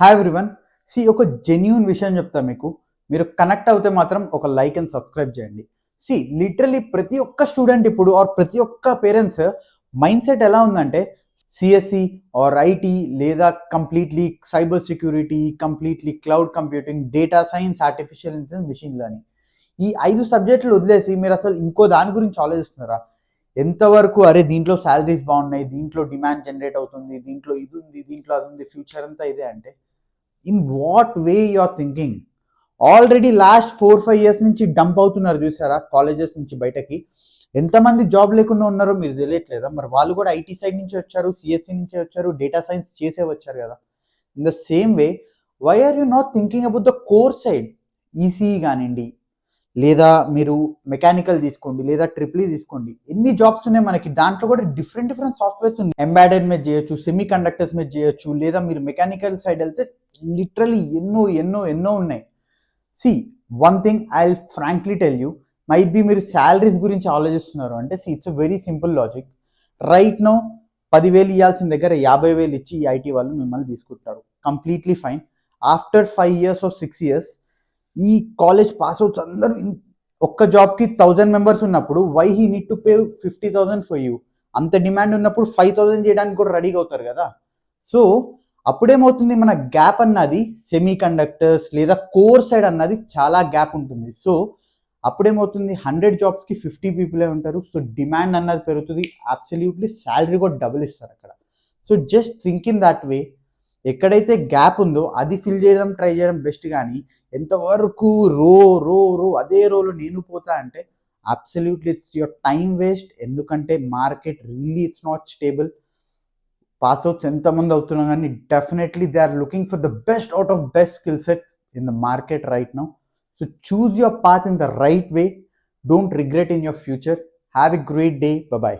Hi everyone. ఒక genuine విషయం చెప్తా మీకు. మీరు కనెక్ట్ అవుతే మాత్రం ఒక లైక్ అండ్ సబ్స్క్రైబ్ చేయండి. లిటరలీ ప్రతి ఒక్క స్టూడెంట్ ఇప్పుడు ఆర్ ప్రతి ఒక్క పేరెంట్స్ మైండ్ సెట్ ఎలా ఉందంటే సిఎస్సి ఆర్ ఐటీ లేదా completely cyber security, completely cloud computing, data science, artificial intelligence, machine learning ఈ 5 సబ్జెక్టులు వదిలేసి మీరు అసలు ఇంకో దాని గురించి ఆలోచిస్తున్నారా? ఎంతవరకు అరే దీంట్లో శాలరీస్ బాగున్నాయి, దీంట్లో డిమాండ్ జనరేట్ అవుతుంది, దీంట్లో ఇది ఉంది, దీంట్లో అది ఉంది, ఫ్యూచర్ అంతా ఇదే అంటే in what way you are thinking? Already last 4-5 years నుంచి డంప్ అవుతున్నారు చూసారా కాలేజెస్ నుంచి బయటకి. ఎంతమంది జాబ్ లేకుండా ఉన్నారో మీరు తెలియట్లేదా? మరి వాళ్ళు కూడా ఐటీ సైడ్ నుంచి వచ్చారు, సిఎస్సి నుంచి వచ్చారు, డేటా సైన్స్ చేసే వచ్చారు కదా. In the same way why are you not thinking about the core side? ECE కానివ్వండి, లేదా మీరు మెకానికల్ తీసుకోండి, లేదా ట్రిపుల్ తీసుకోండి, ఎన్ని జాబ్స్ ఉన్నాయి మనకి. దాంట్లో కూడా డిఫరెంట్ డిఫరెంట్ సాఫ్ట్వేర్స్ ఉన్నాయి. ఎంబెడెడ్ మీద చేయొచ్చు, సెమీ కండక్టర్స్ మీద చేయొచ్చు, లేదా మీరు మెకానికల్ సైడ్ వెళ్తే లిటరలీ ఎన్నో ఎన్నో ఎన్నో ఉన్నాయి. See one thing I will frankly tell you, might be మీరు శాలరీస్ గురించి ఆలోచిస్తున్నారు అంటే it's a very simple logic. Right no 10,000 ఇవ్వాల్సిన దగ్గర 50,000 ఇచ్చి ఈ ఐటీ వాళ్ళు మిమ్మల్ని తీసుకుంటారు. Completely fine. After 5 years or 6 years ఈ కాలేజ్ పాస్ అవుట్స్ అందరూ ఒక్క జాబ్కి 1,000 మెంబర్స్ ఉన్నప్పుడు why he need to pay 50,000 for you? అంత డిమాండ్ ఉన్నప్పుడు 5,000 చేయడానికి కూడా రెడీగా అవుతారు కదా. సో అప్పుడేమవుతుంది, మన గ్యాప్ అన్నది సెమీ కండక్టర్స్ లేదా కోర్ సైడ్ అన్నది చాలా గ్యాప్ ఉంటుంది. సో అప్పుడేమవుతుంది, 100 జాబ్స్కి 50 పీపులే ఉంటారు. సో డిమాండ్ అన్నది పెరుగుతుంది, అబ్సల్యూట్లీ శాలరీ కూడా డబుల్ ఇస్తారు అక్కడ. So just think in that way. ఎక్కడైతే గ్యాప్ ఉందో అది ఫిల్ చేయడం ట్రై చేయడం బెస్ట్. కానీ ఎంతవరకు రో రో రో అదే రోలో నేను పోతా అంటే absolutely it's your time waste. ఎందుకంటే market really it's not stable. Pass outs ఎంతమంది అవుతున్నా కానీ definitely they are looking for the best out of best skill set in the market right now. So choose your path in the right way. Don't regret in your future. Have a great day. Bye.